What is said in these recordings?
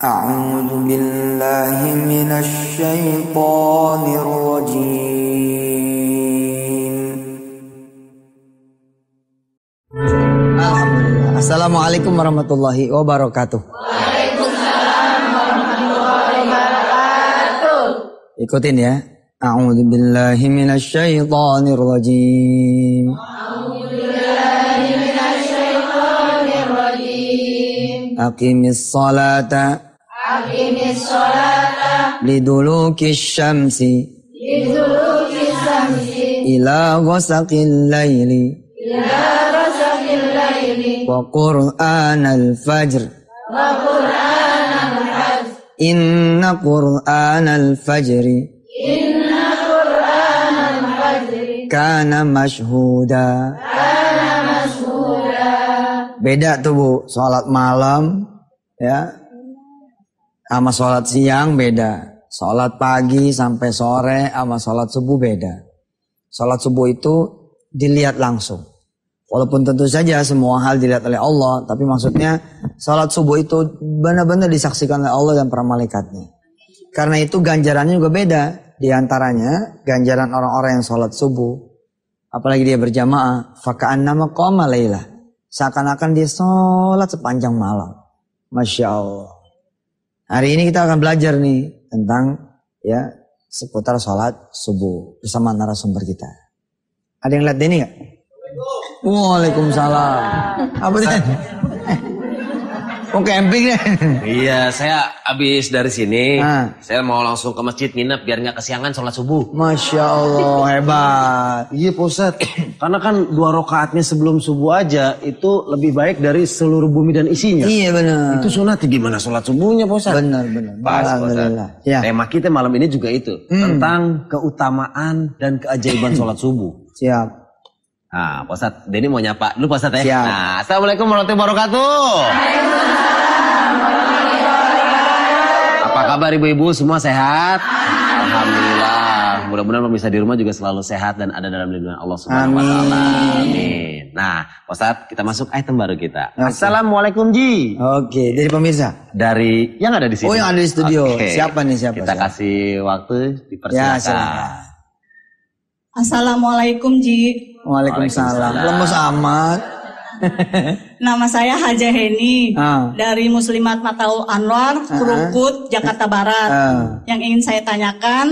أعوذ بالله من الشيطان الرجيم. Alhamdulillah. Assalamualaikum warahmatullahi wabarakatuh. Waalaikumsalam warahmatullahi wabarakatuh. Ikutin ya. A'udzu billahi minasy syaithanir rajim. Aqimis salata lidulukis syamsi ila ghasaqil laili wa qur'anal fajr inna qur'anal fajri kana mashhuda. Beda tuh Bu, sholat malam ya sama sholat siang beda. Sholat pagi sampai sore sama sholat subuh beda. Sholat subuh itu dilihat langsung. Walaupun tentu saja semua hal dilihat oleh Allah, tapi maksudnya sholat subuh itu benar-benar disaksikan oleh Allah dan para malaikatnya. Karena itu ganjarannya juga beda. Di antaranya ganjaran orang-orang yang sholat subuh, apalagi dia berjamaah, faka'annama qama lailah. Seakan-akan dia sholat sepanjang malam. Masya Allah. Hari ini kita akan belajar nih tentang ya seputar sholat subuh bersama narasumber kita. Ada yang lihat ini nggak? Waalaikumsalam. Apa sih? Oh camping deh. Iya, saya habis dari sini. Saya mau langsung ke masjid nginep biar nggak kesiangan sholat subuh. Masya Allah, hebat. Iya Pak Ustadz, karena kan 2 rakaatnya sebelum subuh aja itu lebih baik dari seluruh bumi dan isinya. Iya benar. Itu sunatnya gimana sholat subuhnya Pak Ustadz? Benar. Pas Pak Ustadz. Ya. Tema kita malam ini juga itu. Tentang keutamaan dan keajaiban sholat subuh. Siap. Nah Pak Ustadz, Denny mau nyapa dulu Pak Ustadz ya. Siap. Nah, Assalamualaikum warahmatullahi wabarakatuh. Apa kabar ibu-ibu semua sehat? Alhamdulillah. Mudah-mudahan pemirsa di rumah juga selalu sehat dan ada dalam lindungan Allah Subhanahu wa taala. Amin. Nah, Pak Ustadz, kita masuk item baru kita. Okay. Assalamualaikum Ji. Oke, dari pemirsa. Dari yang ada di sini. Oh, yang ada di studio. Okay. Siapa nih siapa? Kita kasih waktu, dipersilakan. Ya, silakan. Assalamualaikum Ji. Waalaikumsalam. Lemes amat. Nama saya Haja Heni dari Muslimat Mataul Anwar, Krukut, Jakarta Barat. Yang ingin saya tanyakan,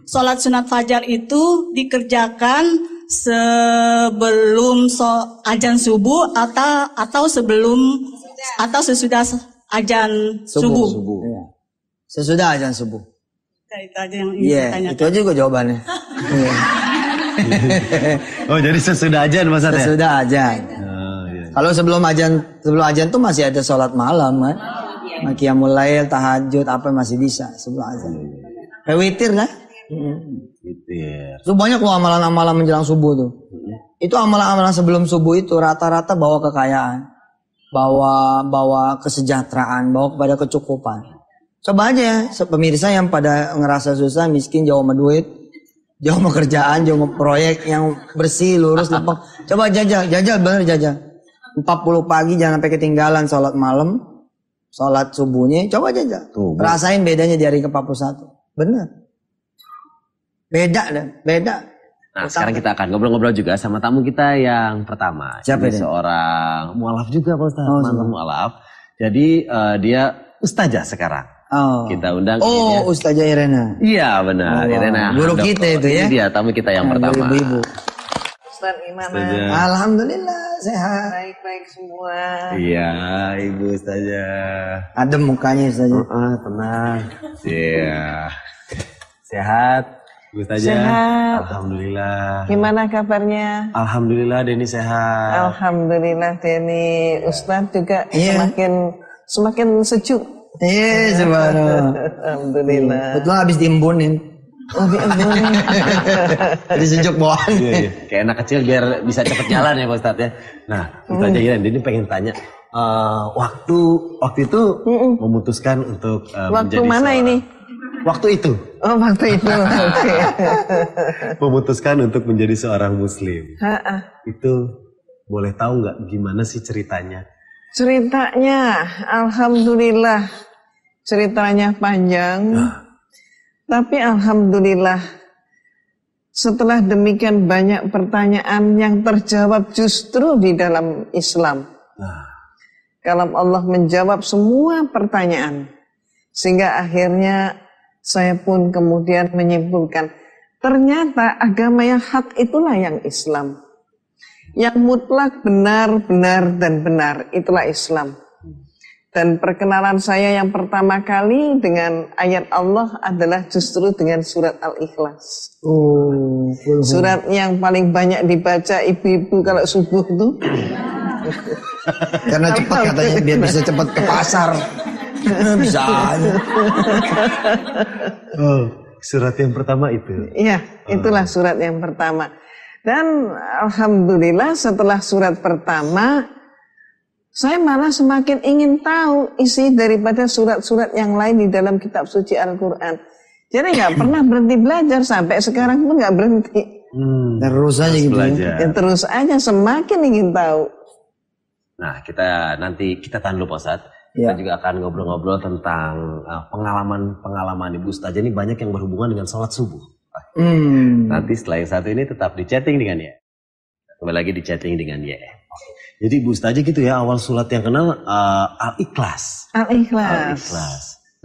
sholat sunat fajar itu dikerjakan sebelum azan subuh atau sebelum atau sesudah azan subuh? Ya. Sesudah azan subuh. Itu aja yang ingin saya tanyakan. Itu aja juga jawabannya. Oh jadi sesudah azan Mas Ustadz ya? Sesudah azan. Kalau sebelum azan tuh masih ada sholat malam kan. Qiyamul lail, tahajud apa masih bisa sebelum azan. Kayak witir lah. Witir. Itu banyak loh amalan-amalan menjelang subuh tuh. Itu amalan-amalan sebelum subuh itu rata-rata bawa kekayaan, bawa kesejahteraan, bawa kepada kecukupan. Coba aja ya, pemirsa yang pada ngerasa susah, miskin, jauh sama duit, jauh sama kerjaan, jauh sama proyek yang bersih, lurus, lempeng. Coba jajal bener jajal. 40 pagi jangan sampai ketinggalan sholat malam, sholat subuhnya, coba jajal. Rasain bedanya di hari ke-41. Bener. Beda. Nah sekarang kita akan ngobrol-ngobrol juga sama tamu kita yang pertama. Siapa ini? Seorang mualaf juga Pak Ustadz, mantan mualaf. Jadi dia ustazah sekarang. Kita undang Ustazah Irena. Iya benar, Irena. Guru kita itu ya. Ini dia tamu kita yang pertama. Ibu-ibu. Ustaz gimana? Alhamdulillah sehat. Baik-baik semua. Iya, Ibu Ustazah. Adem mukanya Ustazah. Tenang. Iya. Sehat, Ibu Ustazah. Sehat. Alhamdulillah. Gimana kabarnya? Alhamdulillah Denny sehat. Alhamdulillah Denny. Ustaz juga semakin sejuk. Iya, subhanallah. Alhamdulillah. Betul habis diembunin. Oh, diembunin. Jadi sejuk bawaan. Iya. Kayak anak kecil biar bisa cepet jalan ya Pak Ustadz ya. Nah, Ustazah Irena ini pengen tanya. Waktu itu memutuskan untuk waktu menjadi mana ini? Waktu itu. Oh, waktu itu. Okay. Memutuskan untuk menjadi seorang muslim. Itu boleh tahu nggak gimana sih ceritanya? Ceritanya, alhamdulillah. ceritanya panjang. Tapi alhamdulillah setelah demikian banyak pertanyaan yang terjawab justru di dalam Islam. Kalau Allah menjawab semua pertanyaan, sehingga akhirnya saya pun kemudian menyimpulkan, ternyata agama yang hak itulah yang Islam. Yang mutlak benar, dan benar, itulah Islam. Dan perkenalan saya yang pertama kali dengan ayat Allah adalah justru dengan surat Al-Ikhlas. Surat yang paling banyak dibaca ibu-ibu kalau subuh tuh. Karena cepat katanya, biar bisa cepat ke pasar. Bisa aja. Surat yang pertama itu. Iya, itulah surat yang pertama. Dan alhamdulillah setelah surat pertama, saya malah semakin ingin tahu isi daripada surat-surat yang lain di dalam kitab suci Al-Quran. Jadi nggak pernah berhenti belajar, sampai sekarang pun nggak berhenti. Terus aja gitu. Ya, terus aja semakin ingin tahu. Nah, kita tahan dulu Pak Ustadz. Ya. Kita juga akan ngobrol-ngobrol tentang pengalaman Ibu Ustazah ini banyak yang berhubungan dengan sholat subuh. Nanti setelah yang satu ini tetap di chatting dengan ya. Kembali lagi di chatting dengan ya. Jadi Ibu Ustazah gitu ya, awal surat yang kenal Al-Ikhlas. Al-Ikhlas.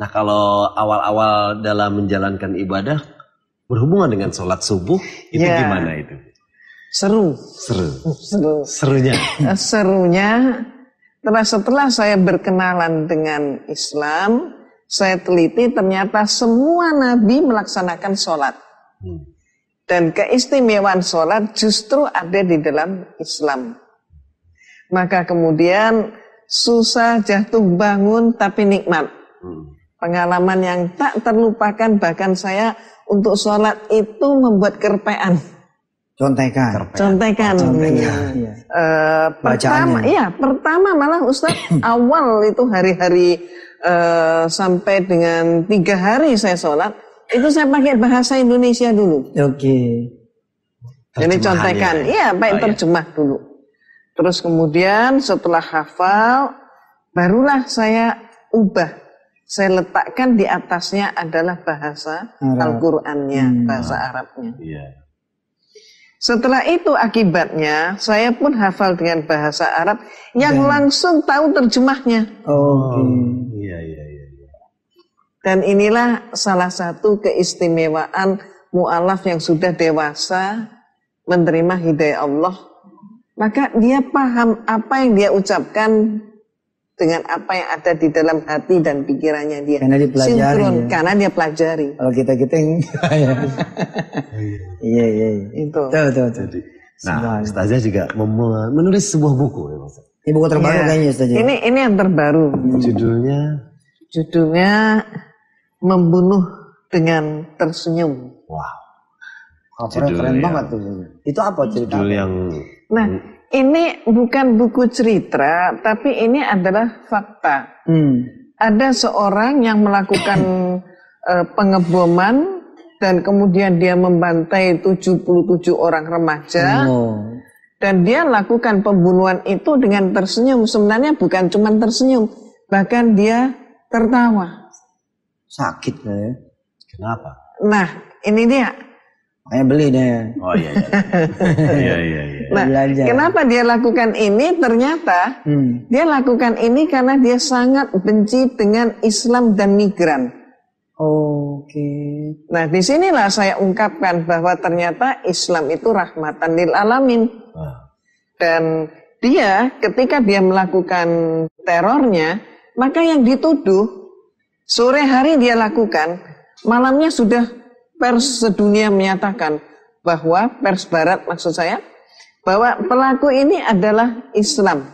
Nah, kalau awal-awal dalam menjalankan ibadah berhubungan dengan sholat subuh itu gimana itu? Serunya. Setelah saya berkenalan dengan Islam, saya teliti ternyata semua nabi melaksanakan sholat. Dan keistimewaan sholat justru ada di dalam Islam. Maka kemudian susah jatuh bangun tapi nikmat. Pengalaman yang tak terlupakan, bahkan saya untuk sholat itu membuat kerpean. Contekan. Pertama malah Ustaz awal itu hari-hari sampai dengan 3 hari saya sholat, itu saya pakai bahasa Indonesia dulu. Oke. Jadi contekan, terjemah dulu. Terus kemudian setelah hafal, barulah saya ubah. Saya letakkan di atasnya adalah bahasa Al-Qur'annya, bahasa Arabnya. Setelah itu akibatnya saya pun hafal dengan bahasa Arab yang langsung tahu terjemahnya. Dan inilah salah satu keistimewaan mu'alaf yang sudah dewasa menerima hidayah Allah. Maka dia paham apa yang dia ucapkan dengan apa yang ada di dalam hati dan pikirannya dia. Karena dia pelajari. Sinkron, karena dia pelajari. Kalau kita Iya. Itu. Tuh. Nah, Ustazah juga menulis sebuah buku ya, Mas. Ini buku terbaru kayaknya Ustazah. Ini yang terbaru. Judulnya Membunuh dengan Tersenyum. Wow. Keren banget tuh. Itu apa cerita? Nah, ini bukan buku cerita, tapi ini adalah fakta. Ada seorang yang melakukan pengeboman dan kemudian dia membantai 77 orang remaja. Dan dia lakukan pembunuhan itu dengan tersenyum. Sebenarnya bukan cuma tersenyum, bahkan dia tertawa. Sakit ya. Kenapa? Nah, ini dia. Kayak beli deh. Oh iya. Nah, kenapa dia lakukan ini? Ternyata dia lakukan ini karena dia sangat benci dengan Islam dan migran. Oke. Nah, disinilah saya ungkapkan bahwa ternyata Islam itu rahmatan lil alamin. Dan dia ketika dia melakukan terornya, maka yang dituduh sore hari dia lakukan, malamnya sudah pers sedunia menyatakan bahwa pers barat maksud saya, bahwa pelaku ini adalah Islam.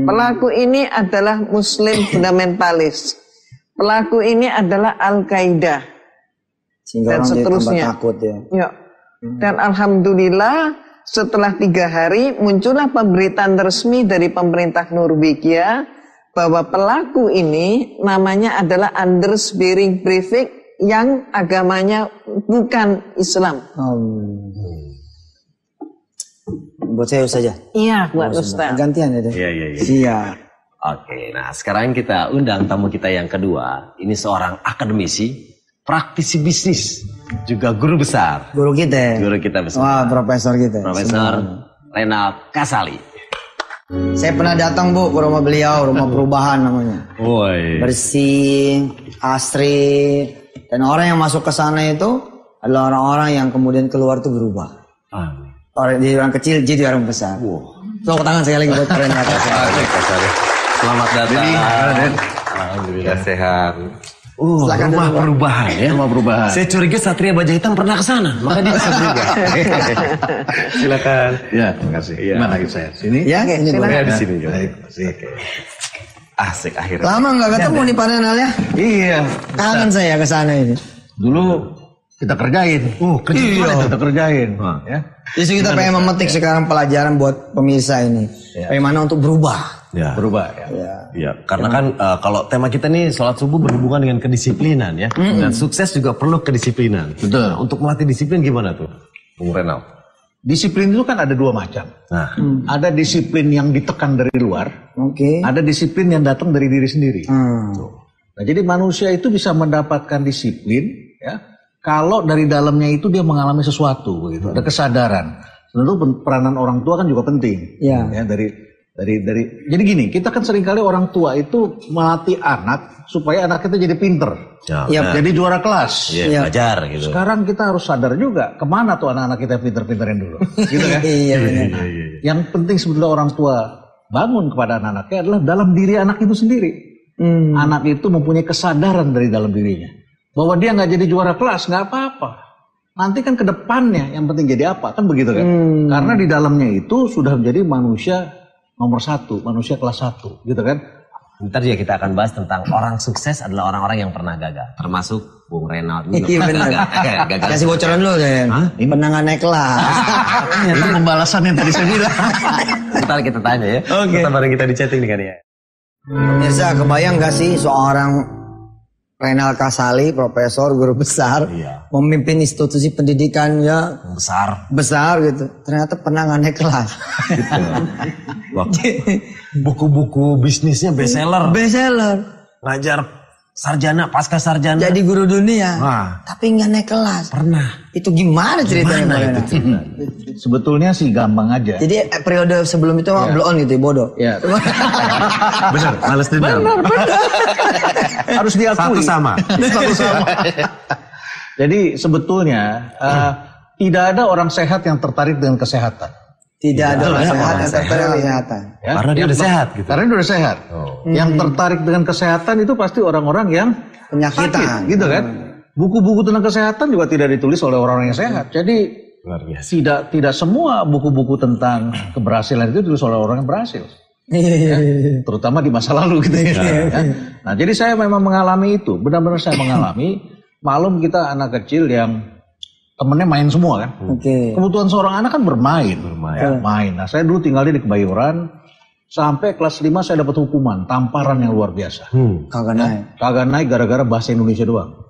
Pelaku ini adalah Muslim fundamentalis. Pelaku ini adalah Al-Qaeda. Dan seterusnya. Takut ya. Dan alhamdulillah setelah 3 hari muncullah pemberitaan resmi dari pemerintah Norwegia bahwa pelaku ini namanya adalah Anders Behring Breivik yang agamanya bukan Islam. Buat saya saja. Iya, buat Ustaz. Gantian ya deh. Iya. Siap. Oke, nah sekarang kita undang tamu kita yang kedua. Ini seorang akademisi, praktisi bisnis, juga guru besar. Guru kita. Guru kita besar. Wah, profesor kita. Profesor Reynald Kasali. Saya pernah datang Bu ke rumah beliau, rumah perubahan namanya. Woi. Bersih, asri, dan orang yang masuk ke sana itu adalah orang-orang yang kemudian keluar tuh berubah. Orang jadi orang kecil jadi orang besar. Tepuk tangan sekali lagi buat Reynald Kasali. Selamat datang. Alhamdulillah sehat. Silakan rumah perubahan ya. Rumah perubahan. Saya curiga Satria Baja Hitam pernah ke sana, maka dia bisa juga. Silakan. Ya, terima kasih. Ya. Mana saya? Sini? Ya, ini Ya, di sini. Asik akhirnya. Lama nggak ketemu nih Pak Reynald ya? Iya. Kangen saya ke sana ini. Dulu kita kerjain. Kita kerjain. Ya. Justru kita pengen memetik sekarang pelajaran buat pemirsa ini. Bagaimana untuk berubah. Ya. Berubah ya. Iya, karena kan kalau tema kita nih sholat subuh berhubungan dengan kedisiplinan ya. Dan sukses juga perlu kedisiplinan. Betul. Nah, untuk melatih disiplin gimana tuh, Bung Reynald? Disiplin itu kan ada dua macam. Nah, Ada disiplin yang ditekan dari luar. Oke. Ada disiplin yang datang dari diri sendiri. Nah, jadi manusia itu bisa mendapatkan disiplin ya kalau dari dalamnya itu dia mengalami sesuatu begitu. Ada kesadaran. Tentu peranan orang tua kan juga penting. Ya. Ya jadi gini, kita kan seringkali orang tua itu melatih anak supaya anak kita jadi pinter. Jadi juara kelas. Belajar gitu. Sekarang kita harus sadar juga kemana tuh anak-anak kita pinter-pinterin dulu. Gitu kan? Iya. Yang penting sebetulnya orang tua bangun kepada anak-anaknya adalah dalam diri anak itu sendiri. Anak itu mempunyai kesadaran dari dalam dirinya bahwa dia nggak jadi juara kelas nggak apa-apa. Nanti kan ke depannya yang penting jadi apa kan begitu kan? Karena di dalamnya itu sudah menjadi manusia nomor 1, manusia kelas 1 gitu kan? Ntar juga kita akan bahas tentang orang sukses adalah orang-orang yang pernah gagal, termasuk Bung Reynald. Iya benar. Gagal. Kasih bocoran dulu deh. Pernah nggak naik kelas? Itu pembalasan yang tadi saya bilang. Ntar kita tanya ya. Kita bareng kita di chatting nih kan ya. Pemirsa, kebayang nggak sih seorang Reynald Kasali, profesor, guru besar, memimpin institusi pendidikannya besar gitu. Ternyata pernah nggak naik kelas. Buku-buku bisnisnya bestseller. Ngajar sarjana, pasca sarjana. Jadi guru dunia. Tapi nggak naik kelas. Pernah. Itu gimana ceritanya? Sebetulnya sih gampang aja. Jadi periode sebelum itu blow on gitu ya, bodoh. Ya. Benar, males dendam. Harus diakui. Satu sama. Jadi sebetulnya tidak ada orang sehat yang tertarik dengan kesehatan. Tidak ada orang sehat yang tertarik dengan kesehatan. Ya? Karena dia udah sehat gitu. Karena dia udah sehat. Yang tertarik dengan kesehatan itu pasti orang-orang yang penyakitan sakit, gitu kan. Buku-buku tentang kesehatan juga tidak ditulis oleh orang-orang yang sehat. Jadi tidak semua buku-buku tentang keberhasilan itu ditulis oleh orang yang berhasil. Terutama di masa lalu gitu ya. Nah, jadi saya memang mengalami itu. Benar-benar saya mengalami. Malum kita anak kecil yang temennya main semua kan. Kebutuhan seorang anak kan bermain. Main. Nah, saya dulu tinggalnya di Kebayoran. Sampai kelas 5 saya dapat hukuman, tamparan yang luar biasa. Kagak naik gara-gara bahasa Indonesia doang.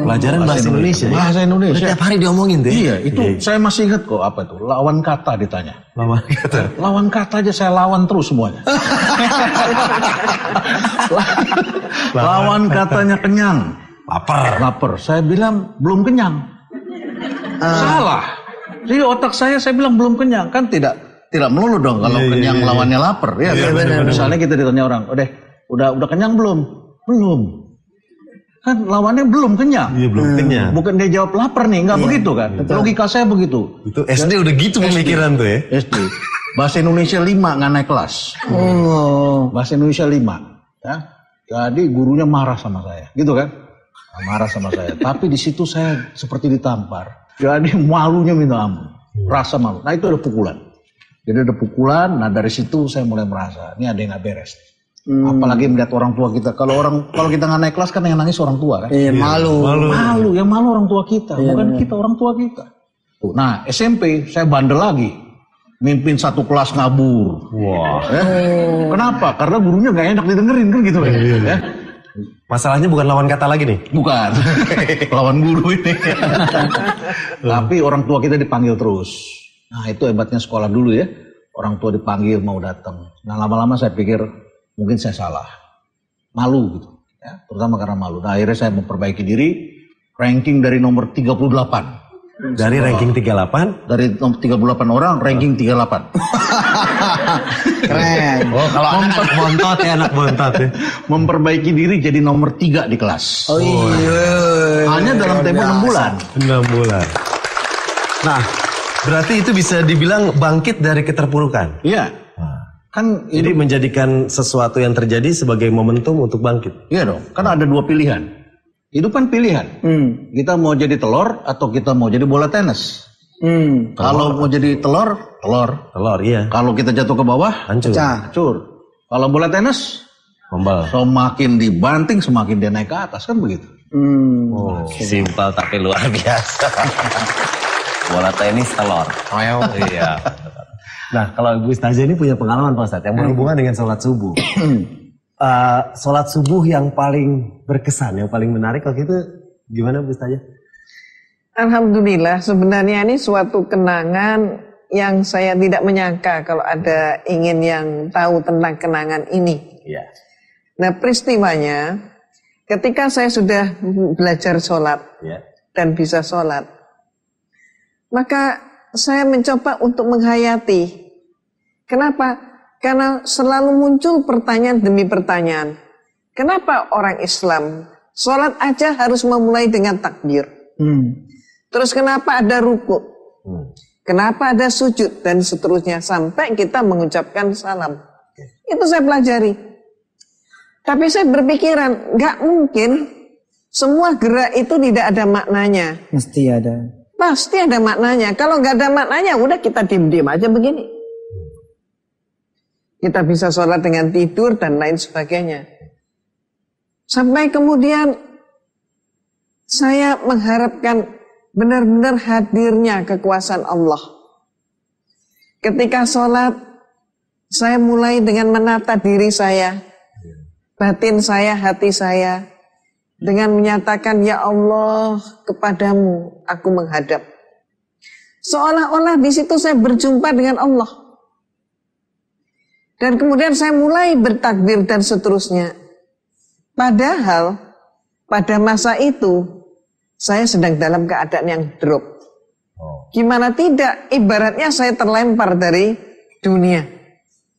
Pelajaran bahasa Indonesia. Bahasa Indonesia. Setiap hari diomongin tuh. Iya, itu saya masih ingat kok apa itu. Lawan kata ditanya. Lawan kata aja saya lawan terus semuanya. Lawan katanya kenyang. Lapar. Saya bilang belum kenyang. Salah. Jadi otak saya bilang belum kenyang. Kan tidak melulu dong kalau kenyang lawannya lapar. Ya, misalnya kita ditanya orang, udah kenyang belum? Belum. Kan lawannya belum kenyang. Iya, belum kenyang. Bukan dia jawab lapar nih, nggak begitu kan? Logika saya begitu. Itu SD udah gitu pemikiran tuh ya. SD. Bahasa Indonesia 5 nggak naik kelas. Bahasa Indonesia 5. Ya. Jadi gurunya marah sama saya, gitu kan? Marah sama saya. Tapi di situ saya seperti ditampar. Jadi malunya minta ampun. Rasa malu. Nah itu ada pukulan. Jadi ada pukulan. Nah dari situ saya mulai merasa ini ada yang nggak beres. Apalagi melihat orang tua kita. Kalau kita nggak naik kelas kan yang nangis orang tua kan. Malu. Yang malu orang tua kita, bukan kita orang tua kita. Nah SMP saya bandel lagi, mimpin satu kelas ngabur. Wah. Kenapa? Karena gurunya nggak enak didengerin kan gitu kan. Ya. Masalahnya bukan lawan kata lagi nih. Bukan. Lawan guru ini. Tapi orang tua kita dipanggil terus. Nah itu hebatnya sekolah dulu ya. Orang tua dipanggil mau datang. Nah lama-lama saya pikir mungkin saya salah. Malu gitu. Ya, terutama karena malu. Nah, akhirnya saya memperbaiki diri, ranking dari nomor 38. Dari ranking 38? Dari nomor 38 orang, ranking 38. Keren. Oh, kalau anak bontot ya, anak bontot ya. Memperbaiki diri jadi nomor 3 di kelas. Oh iya. Hanya dalam tempo 6 bulan. 6 bulan. Nah, berarti itu bisa dibilang bangkit dari keterpurukan. Iya. Kan Jadi menjadikan sesuatu yang terjadi sebagai momentum untuk bangkit. Iya dong, kan ada 2 pilihan. Hidup kan pilihan. Kita mau jadi telur atau kita mau jadi bola tenis. Kalau mau jadi telur. Telur, iya. Kalau kita jatuh ke bawah, Hancur. hancur. Kalau bola tenis, Membal. semakin dibanting semakin dia naik ke atas, kan begitu. Oh, simpel tapi luar biasa. Bola tenis telur. Iya. Nah, kalau Ibu Ustazah ini punya pengalaman Pak Ustadz yang berhubungan dengan sholat subuh. Sholat subuh yang paling berkesan, yang paling menarik waktu itu gimana Bu Ustazah? Alhamdulillah, sebenarnya ini suatu kenangan yang saya tidak menyangka kalau ada ingin yang tahu tentang kenangan ini. Iya. Nah, peristiwanya ketika saya sudah belajar sholat dan bisa sholat, maka saya mencoba untuk menghayati. Kenapa? Karena selalu muncul pertanyaan demi pertanyaan. Kenapa orang Islam sholat aja harus memulai dengan takbir? Terus kenapa ada ruku? Kenapa ada sujud? Dan seterusnya sampai kita mengucapkan salam. Itu saya pelajari. Tapi saya berpikiran, nggak mungkin semua gerak itu tidak ada maknanya. Mesti ada. Pasti ada maknanya. Kalau nggak ada maknanya, udah kita diem-diem aja begini. Kita bisa sholat dengan tidur dan lain sebagainya. Sampai kemudian saya mengharapkan benar-benar hadirnya kekuasaan Allah. Ketika sholat, saya mulai dengan menata diri saya, batin saya, hati saya, dengan menyatakan, ya Allah, kepadamu aku menghadap. Seolah-olah di situ saya berjumpa dengan Allah. Dan kemudian saya mulai bertakbir dan seterusnya. Padahal pada masa itu saya sedang dalam keadaan yang drop. Gimana tidak, ibaratnya saya terlempar dari dunia.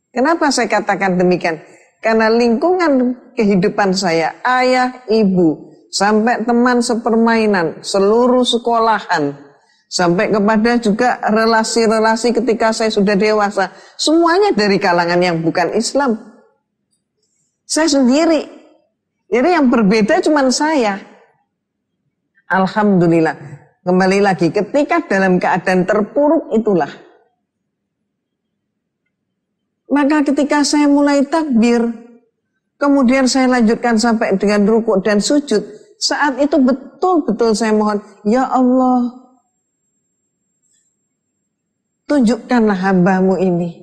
Kenapa saya katakan demikian? Karena lingkungan kehidupan saya, ayah, ibu, sampai teman sepermainan, seluruh sekolahan, sampai kepada juga relasi-relasi ketika saya sudah dewasa, semuanya dari kalangan yang bukan Islam. Saya sendiri. Jadi yang berbeda cuma saya. Alhamdulillah. Kembali lagi, ketika dalam keadaan terpuruk itulah. Maka ketika saya mulai takbir, kemudian saya lanjutkan sampai dengan rukuk dan sujud, saat itu betul-betul saya mohon, ya Allah, tunjukkanlah hamba-Mu ini.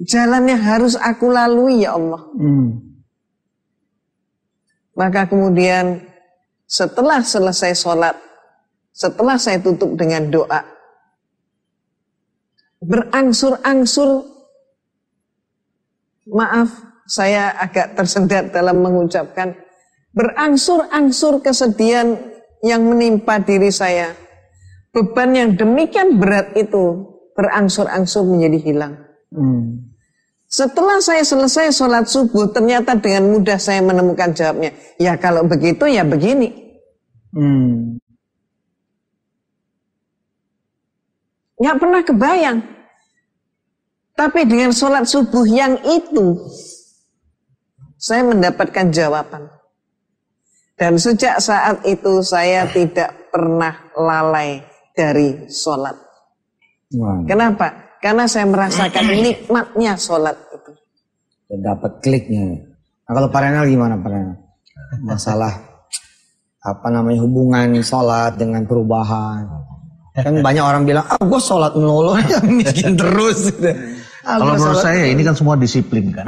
Jalan yang harus aku lalui, ya Allah. Maka kemudian setelah selesai sholat, setelah saya tutup dengan doa, berangsur-angsur, maaf, saya agak tersendat dalam mengucapkan, berangsur-angsur kesedihan yang menimpa diri saya. Beban yang demikian berat itu berangsur-angsur menjadi hilang. Setelah saya selesai sholat subuh, ternyata dengan mudah saya menemukan jawabnya. Ya kalau begitu ya begini. Nggak pernah kebayang. Tapi dengan sholat subuh yang itu, saya mendapatkan jawaban. Dan sejak saat itu saya tidak pernah lalai dari sholat. Kenapa? Karena saya merasakan nikmatnya sholat itu. Dan dapat kliknya. Nah kalau Pak Renal gimana Pak Renal? Masalah hubungan sholat dengan perubahan. Kan banyak orang bilang, gue sholat melulu, miskin terus. Kalau menurut saya ini kan semua disiplin kan.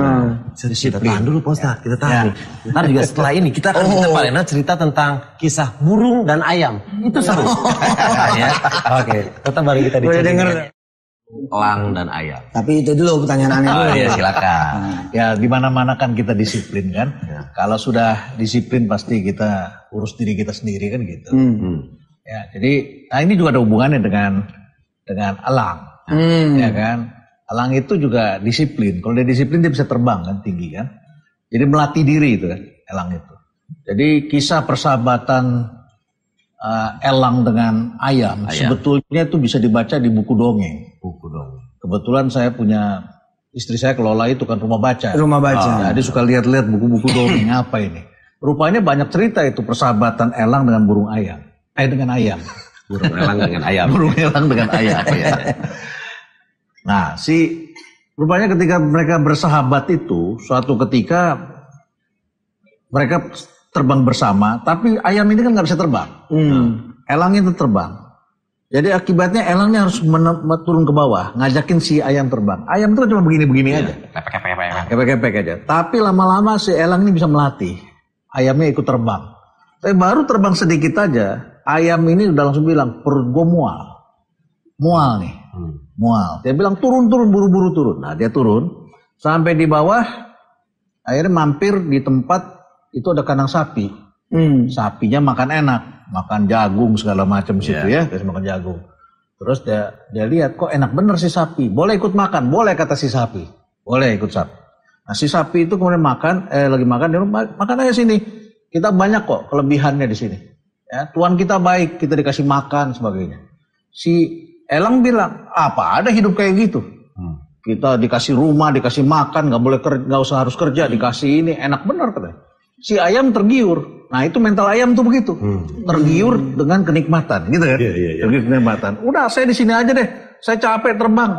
Kita tahan dulu Pak Ustadz, kita tahan. Ntar juga setelah ini kita akan Pak Renal cerita tentang kisah burung dan ayam. Itu seru. Ya. Oke, tetap balik kita di elang dan ayam. Tapi itu dulu pertanyaan aneh dulu. Iya, silakan. Ya di mana-mana kan kita disiplin kan. Ya. Kalau sudah disiplin pasti kita urus diri kita sendiri kan gitu. Ya, jadi ini juga ada hubungannya dengan elang. Ya kan. Elang itu juga disiplin. Kalau dia disiplin dia bisa terbang kan tinggi kan. Jadi melatih diri itu kan elang itu. Jadi kisah persahabatan elang dengan ayam sebetulnya itu bisa dibaca di buku dongeng. Kebetulan saya punya istri saya kelola itu kan rumah baca. Jadi suka lihat-lihat buku-buku dongeng apa ini. Rupanya banyak cerita itu persahabatan elang dengan burung ayam. Dengan ayam. Burung elang dengan ayam. Burung elang dengan ayam ya. Nah, rupanya ketika mereka bersahabat itu suatu ketika mereka terbang bersama, tapi ayam ini kan nggak bisa terbang. Elangnya itu terbang. Jadi akibatnya elangnya harus turun ke bawah, ngajakin si ayam terbang. Ayam itu cuma begini-begini aja. Kepek-kepek aja. Tapi lama-lama si elang ini bisa melatih. Ayamnya ikut terbang. Tapi baru terbang sedikit aja, ayam ini udah langsung bilang, perut gue mual. Mual nih. Mual. Dia bilang turun-turun, buru-buru turun. Nah dia turun. Sampai di bawah, akhirnya mampir di tempat itu ada kandang sapi. Sapinya makan enak, makan jagung segala macam situ ya, terus makan jagung. Terus dia lihat kok enak bener si sapi. Boleh ikut makan, boleh kata si sapi. Boleh ikut sapi. Nah si sapi itu kemudian lagi makan, dia makan aja sini. Kita banyak kok kelebihannya di sini. Ya, Tuhan kita baik, kita dikasih makan sebagainya. Si elang bilang, apa ada hidup kayak gitu? Kita dikasih rumah, dikasih makan, nggak usah harus kerja, dikasih ini, enak bener katanya. Si ayam tergiur. Nah itu mental ayam tuh begitu. Tergiur dengan kenikmatan gitu kan. Tergiur kenikmatan. Udah saya di sini aja deh. Saya capek terbang.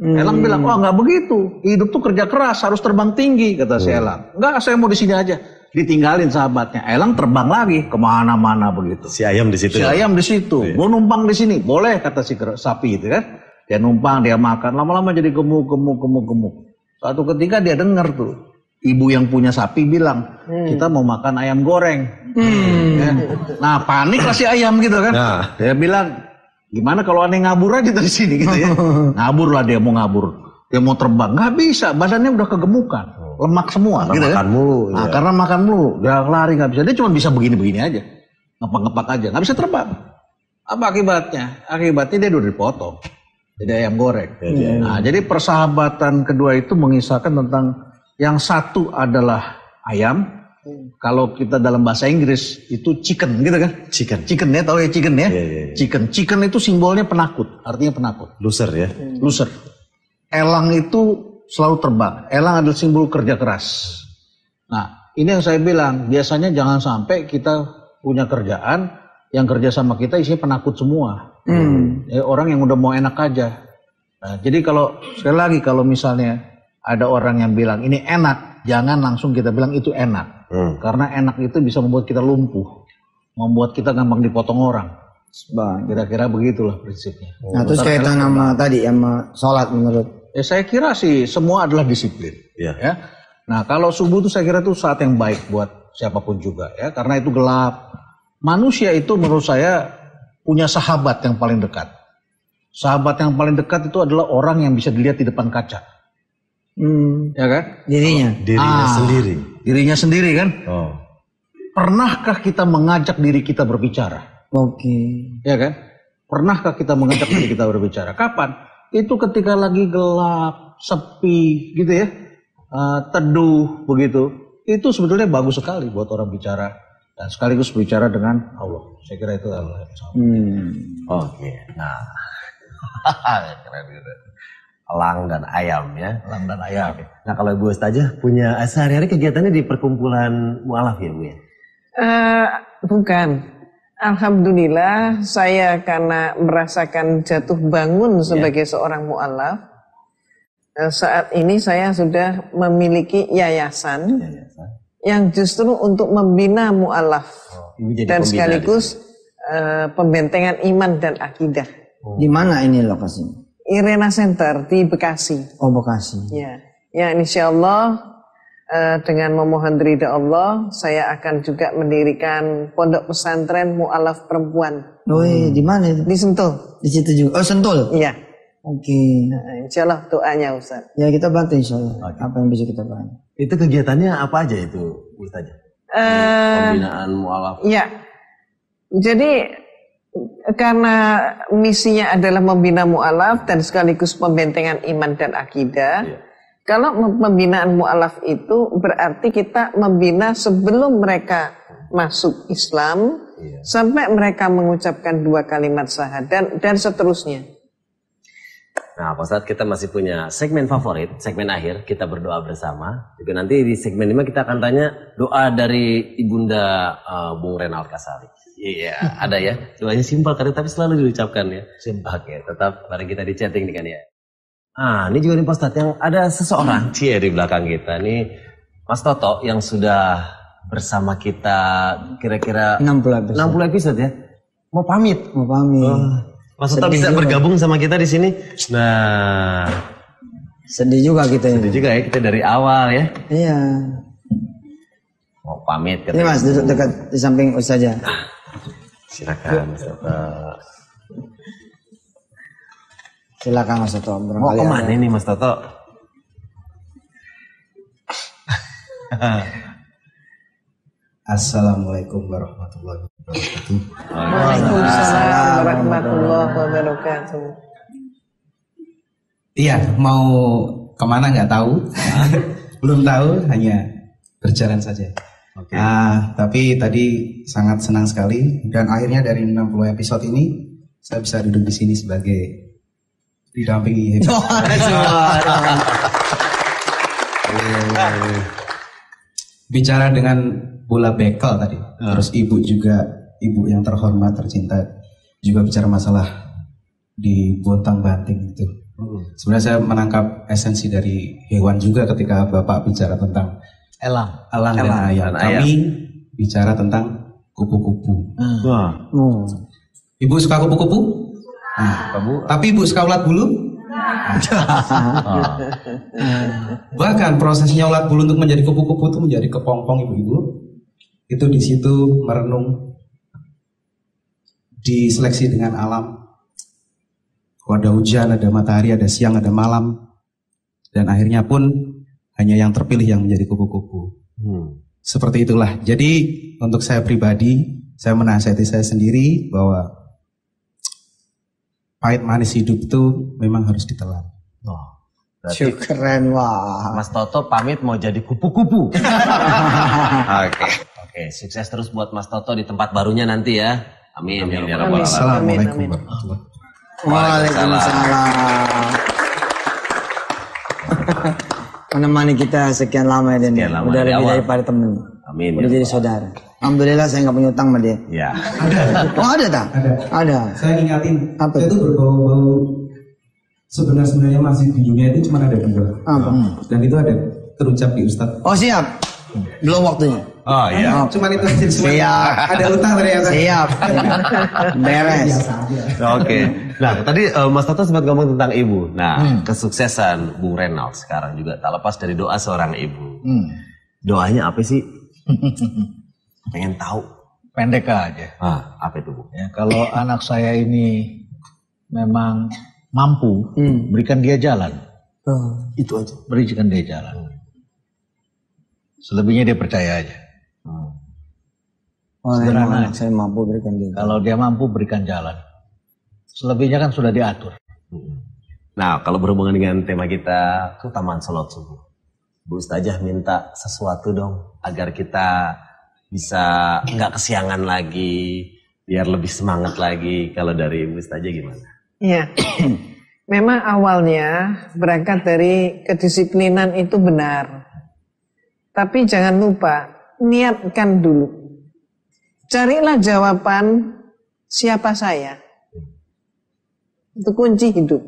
Elang bilang, wah nggak begitu. Hidup tuh kerja keras, harus terbang tinggi kata si elang. Enggak, saya mau di sini aja. Ditinggalin sahabatnya. Elang terbang lagi kemana-mana begitu. Si ayam di situ. Si ayam di situ. Gue numpang di sini. Boleh kata si sapi itu kan. Dia numpang, dia makan. Lama-lama jadi gemuk. Suatu ketika dia dengar tuh. Ibu yang punya sapi bilang, kita mau makan ayam goreng. Ya. Nah panik lah si ayam gitu kan. Nah. Dia bilang, gimana kalau aneh ngabur aja dari sini gitu ya. Ngabur lah dia mau ngabur. Dia mau terbang. Nggak bisa, badannya udah kegemukan. Lemak semua karena gitu makan kan. Mulu. Nah karena makan mulu, dia lari nggak bisa. Dia cuma bisa begini-begini aja. Ngepak-ngepak aja, nggak bisa terbang. Apa akibatnya? Akibatnya dia udah dipotong. Jadi ayam goreng. Nah jadi persahabatan kedua itu mengisahkan tentang yang satu adalah ayam. Kalau kita dalam bahasa Inggris itu chicken gitu kan? Chicken ya, tahu ya chicken ya? Chicken itu simbolnya penakut, artinya penakut. Loser ya? Loser. Elang itu selalu terbang. Elang adalah simbol kerja keras. Nah ini yang saya bilang, biasanya jangan sampai kita punya kerjaan yang kerja sama kita isinya penakut semua. Orang yang udah mau enak aja. Nah, jadi kalau sekali lagi kalau misalnya ada orang yang bilang ini enak, jangan langsung kita bilang itu enak. Karena enak itu bisa membuat kita lumpuh. Membuat kita gampang dipotong orang. Kira-kira begitulah prinsipnya. Nah terus kaitan sama tadi, sama sholat menurut? Ya saya kira sih semua adalah disiplin. Ya. Nah kalau subuh itu saya kira itu saat yang baik buat siapapun juga. Ya, karena itu gelap. Manusia itu menurut saya punya sahabat yang paling dekat. Sahabat yang paling dekat itu adalah orang yang bisa dilihat di depan kaca. Ya kan? Dirinya sendiri kan? Pernahkah kita mengajak diri kita berbicara? Ya kan? Pernahkah kita mengajak diri kita berbicara? Kapan? Itu ketika lagi gelap, sepi gitu ya. Teduh begitu. Itu sebetulnya bagus sekali buat orang bicara. Dan sekaligus bicara dengan Allah. Saya kira itu adalah yang sama. Nah. Keren gitu. Elang dan ayam ya. Elang dan ayam. Nah kalau Ibu Ustazah punya sehari-hari kegiatannya di perkumpulan mu'alaf ya Bu ya? Bukan. Alhamdulillah saya karena merasakan jatuh bangun sebagai seorang mu'alaf. Saat ini saya sudah memiliki yayasan. Yang justru untuk membina mu'alaf. Dan sekaligus pembentengan iman dan akidah. Di mana ini lokasinya? Irena Center di Bekasi. Oh Bekasi. Ya insya Allah dengan memohon ridha Allah, saya akan juga mendirikan pondok pesantren mu'alaf perempuan. Di mana itu? Di Sentul. Di situ juga. Oh Sentul. Iya. Oke. Nah, insya Allah doanya Ustaz. Ya kita bantu insya Allah. Apa yang bisa kita bantu. Itu kegiatannya apa aja itu Ustaz? Pembinaan mu'alaf. Ya. Jadi karena misinya adalah membina mu'alaf dan sekaligus pembentengan iman dan akidah. Ya. Kalau pembinaan mu'alaf itu berarti kita membina sebelum mereka masuk Islam. Ya. Sampai mereka mengucapkan 2 kalimat syahadat dan seterusnya. Nah, Pak Ustadz, kita masih punya segmen favorit, segmen akhir, kita berdoa bersama. Juga nanti di segmen 5 kita akan tanya doa dari Ibunda Bung Renald Kasali. Iya, ada ya. Doanya simpel karena tapi selalu diucapkan ya. Simpel. Oke, tetap bareng kita di chatting nih kan ya. Ah, ini juga nih Pak Ustadz, yang ada seseorang di belakang kita nih, Mas Toto yang sudah bersama kita kira-kira 60 episode ya. Mau pamit. Mas Toto bisa bergabung sama kita di sini. Nah, sedih juga kita ini. Sedih juga ya, kita dari awal ya. Iya. Mau pamit. Ini Mas, duduk dekat di samping Ustaz aja. Silakan Mas Toto. Silakan Mas Toto. Mau kemana nih Mas Toto? Assalamualaikum warahmatullahi wabarakatuh. Waalaikumsalam warahmatullahi wabarakatuh. Iya, mau kemana nggak tahu, belum tahu, hanya berjalan saja. Okay. Tapi tadi sangat senang sekali dan akhirnya dari 60 episode ini saya bisa duduk di sini sebagai didampingi. Bicara dengan bola bekel tadi, terus ibu juga, ibu yang terhormat, tercinta, juga bicara masalah di bontang banting itu. Sebenarnya saya menangkap esensi dari hewan juga ketika Bapak bicara tentang elang dan ayam. Kami bicara tentang kupu-kupu. Ibu suka kupu-kupu? Tapi ibu suka ulat bulu? Bahkan prosesnya ulat bulu untuk menjadi kupu-kupu itu menjadi kepompong ibu-ibu. Itu di situ merenung, diseleksi dengan alam. Ada hujan, ada matahari, ada siang, ada malam, dan akhirnya pun hanya yang terpilih yang menjadi kupu-kupu. Seperti itulah. Jadi untuk saya pribadi, saya menasihati saya sendiri bahwa pahit manis hidup itu memang harus ditelan. Berarti keren, wah. Mas Toto pamit mau jadi kupu-kupu. Oke, sukses terus buat Mas Toto di tempat barunya nanti ya. Amin. Assalamualaikum warahmatullahi wabarakatuh. Waalaikumsalam. Menemani kita sekian lama ya Den. Udah lebih daripada temen. Amin. Udah jadi saudara. Alhamdulillah saya nggak punya utang sama dia. Ya. Ada tak? Ada. Saya ingatin. Apa? Saya itu berbau-bau. Sebenarnya masih di dunia itu cuma ada 2. Apa? Dan itu ada terucap di Ustadz. Oh siap. Belum waktunya. Oh iya. Cuma itu aja. Siap. Ada utang ternyata. Siap. Beres. Oke. Nah tadi Mas Toto sempat ngomong tentang ibu. Nah kesuksesan Bung Renald sekarang juga tak lepas dari doa seorang ibu. Doanya apa sih? Pengen tahu. Pendek aja. Apa itu Bu? Ya, kalau anak saya ini memang mampu, berikan dia jalan. Itu aja. Berikan dia jalan. Selebihnya dia percaya aja. Sederhana. Saya mampu berikan dia. Kalau dia mampu berikan jalan. Selebihnya kan sudah diatur. Nah kalau berhubungan dengan tema kita, keutamaan sholat subuh. Bu Ustazah minta sesuatu dong agar kita bisa nggak kesiangan lagi, biar lebih semangat lagi. Kalau dari Bu Ustazah gimana? Iya, memang awalnya berangkat dari kedisiplinan itu benar. Tapi jangan lupa, niatkan dulu. Carilah jawaban siapa saya. Itu kunci hidup.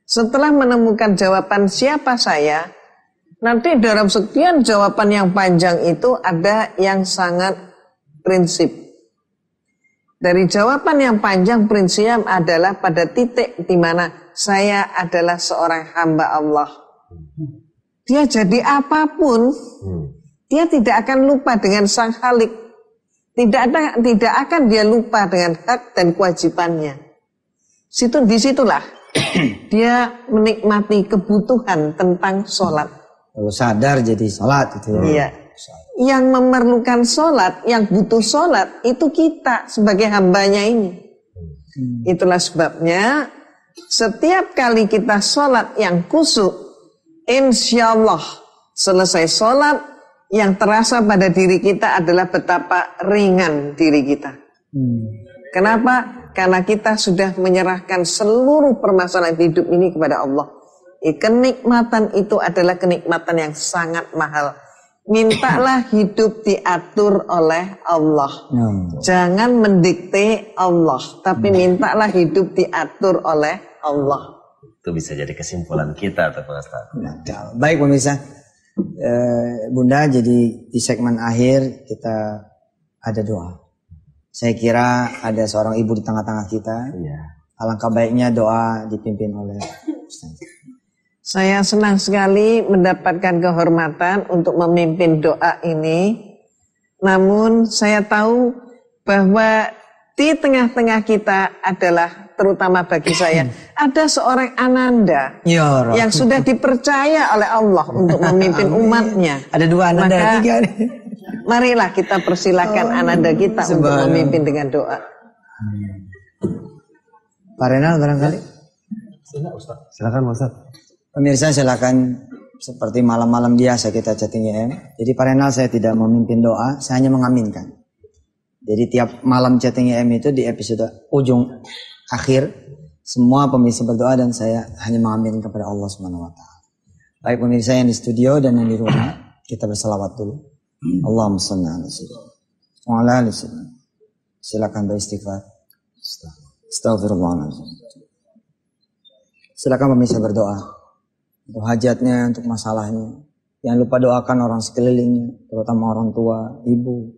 Setelah menemukan jawaban siapa saya, nanti dalam sekian jawaban yang panjang itu ada yang sangat prinsip. Dari jawaban yang panjang prinsip adalah pada titik di mana saya adalah seorang hamba Allah. Dia jadi apapun, dia tidak akan lupa dengan sang Khalik. Tidak akan dia lupa dengan hak dan kewajibannya. Disitulah dia menikmati kebutuhan tentang sholat. Kalau sadar jadi sholat gitu ya. Iya. Yang memerlukan sholat, yang butuh sholat itu kita sebagai hambanya ini. Itulah sebabnya setiap kali kita sholat yang khusyuk, insya Allah selesai sholat yang terasa pada diri kita adalah betapa ringan diri kita. Kenapa? Karena kita sudah menyerahkan seluruh permasalahan hidup ini kepada Allah. Kenikmatan itu adalah kenikmatan yang sangat mahal. Mintalah hidup diatur oleh Allah. Jangan mendikte Allah, tapi mintalah hidup diatur oleh Allah. Itu bisa jadi kesimpulan kita, Pak Ustaz. Baik pemirsa, Bunda, jadi di segmen akhir kita ada doa. Saya kira ada seorang ibu di tengah-tengah kita. Alangkah baiknya doa dipimpin oleh Ustaz. Saya senang sekali mendapatkan kehormatan untuk memimpin doa ini. Namun saya tahu bahwa di tengah-tengah kita adalah, terutama bagi saya, ada seorang Ananda yang sudah dipercaya oleh Allah untuk memimpin umatnya. Ada dua Ananda, maka, tiga. Marilah kita persilakan Ananda kita untuk memimpin dengan doa. Pak Renal barangkali. Silakan Ustaz. Pemirsa silakan, seperti malam-malam biasa kita chatting YM. Jadi Pak Renal saya tidak memimpin doa, saya hanya mengaminkan. Jadi tiap malam chatting YM itu di episode ujung akhir semua pemirsa berdoa dan saya hanya mengaminkan kepada Allah Subhanahu wa taala. Baik pemirsa yang di studio dan yang di rumah, kita berselawat dulu. Allahumma shalli ala sayyidina wa ala ali sayyidina. Silakan beristighfar. Astagfirullahaladzim. Silakan pemirsa berdoa. Untuk hajatnya, untuk masalahnya. Jangan lupa doakan orang sekelilingnya, terutama orang tua, ibu.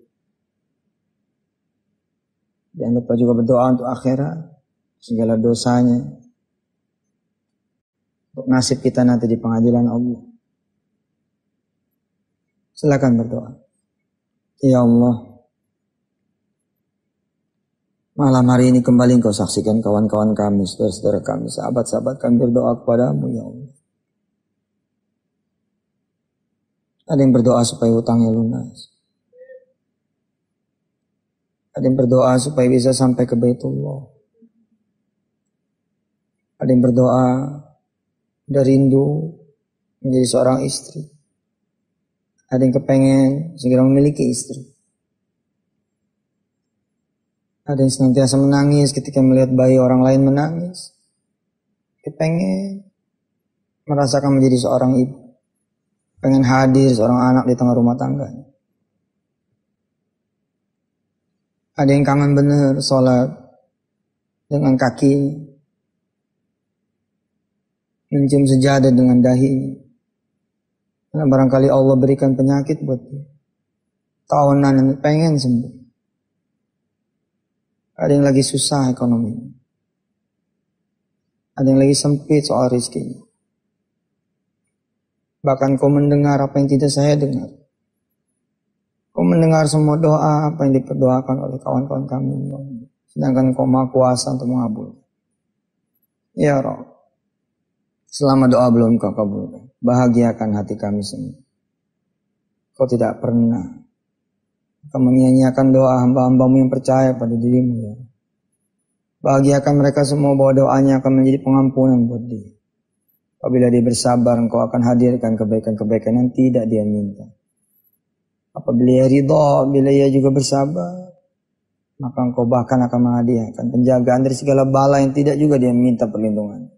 Jangan lupa juga berdoa untuk akhirat, segala dosanya. Untuk nasib kita nanti di pengadilan Allah. Silakan berdoa. Ya Allah, malam hari ini kembali Engkau saksikan kawan-kawan kami, saudara-saudara kami, sahabat-sahabat kami berdoa kepadamu ya Allah. Ada yang berdoa supaya hutangnya lunas. Ada yang berdoa supaya bisa sampai ke Baitullah. Ada yang berdoa udah rindu menjadi seorang istri. Ada yang kepengen segera memiliki istri. Ada yang senantiasa menangis ketika melihat bayi orang lain menangis. Kepengen merasakan menjadi seorang ibu. Pengen hadir seorang anak di tengah rumah tangganya. Ada yang kangen bener sholat dengan kaki, mencium sejadah dengan dahi. Karena barangkali Allah berikan penyakit buat dia. Tahunan pengen sembuh. Ada yang lagi susah ekonomi. Ada yang lagi sempit soal rezekinya. Bahkan kau mendengar apa yang tidak saya dengar. Kau mendengar semua doa apa yang diperdoakan oleh kawan-kawan kami. Sedangkan kau maha kuasa untuk mengabulkan. Ya Rabb, selama doa belum kau kabulkan, bahagiakan hati kami semua. Kau tidak pernah akan menyia-nyiakan doa hamba-hambamu yang percaya pada dirimu. Ya. Bahagiakan mereka semua bahwa doanya akan menjadi pengampunan buat dia. Apabila dia bersabar, engkau akan hadirkan kebaikan-kebaikan yang tidak dia minta. Apabila dia ridha, bila ia juga bersabar, maka engkau bahkan akan menghadiahkan penjagaan dari segala bala yang tidak juga dia minta perlindungan.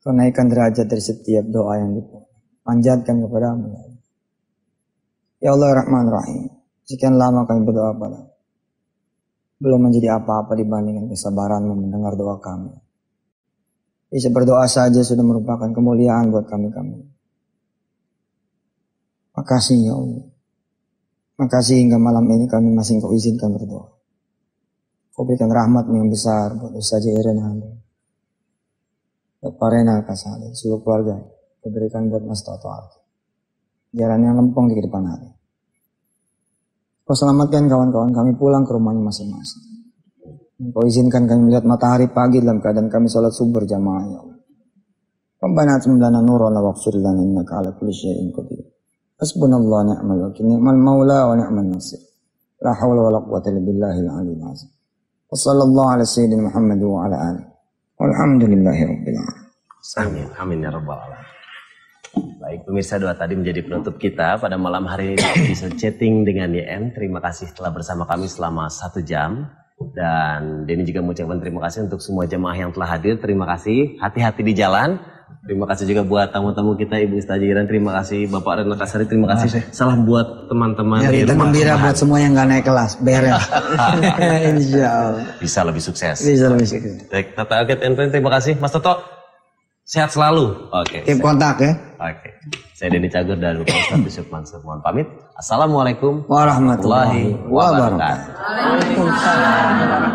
Kau naikkan derajat dari setiap doa yang dipanjatkan kepadamu. Ya Allah Rahman Rahim, sekian lama kami berdoa padamu. Belum menjadi apa-apa dibandingkan kesabaranmu mendengar doa kami. Bisa berdoa saja sudah merupakan kemuliaan buat kami-kami. Makasih ya Allah. Makasih hingga malam ini kami masih Engkau izinkan berdoa. Kau berikan rahmat-Mu yang besar buat Ustaz Jairan Handa. Buat Pak Renal Kasali, seluruh keluarga. Kau berikan buat Mas Toto Alki. Jalan yang lempeng di depan hari. Kau selamatkan kawan-kawan kami pulang ke rumahnya masing-masing. Kau izinkan kami melihat matahari pagi dalam keadaan kami salat subuh berjamaah ya Allah. Rabbana atim lana nurana waghfir lana innaka ala kulli syai'in qadir. Hasbunallahu ni'mal wakil, ni'mal maula wa ni'mal nasir. La haula wala quwwata illa billahil aliyyil azim. Wa sallallahu ala sayyidina Muhammad wa ala alihi. Walhamdulillahi rabbil alamin. Amin, amin ya rabbal alamin. Baik pemirsa, doa tadi menjadi penutup kita pada malam hari ini bisa chatting dengan YN. Terima kasih telah bersama kami selama 1 jam. Dan Denny juga mengucapkan terima kasih untuk semua jemaah yang telah hadir. Terima kasih, hati-hati di jalan. Terima kasih juga buat tamu-tamu kita, Ibu Ustazah Iran. Terima kasih Bapak Renal Kasari. Terima kasih. Salam buat teman-teman di rumah. Gembira buat semua yang gak naik kelas. Beres. Insya Allah. Bisa lebih sukses. Bisa lebih sukses. Baik, Tata Aget Enpen, terima kasih. Mas Toto, sehat selalu. Oke. Keep kontak ya. Oke. Saya Denny Cagur dan Bapak Ustadz Yusuf Mansur. Mohon pamit. Assalamualaikum warahmatullahi wabarakatuh. Waalaikumsalam.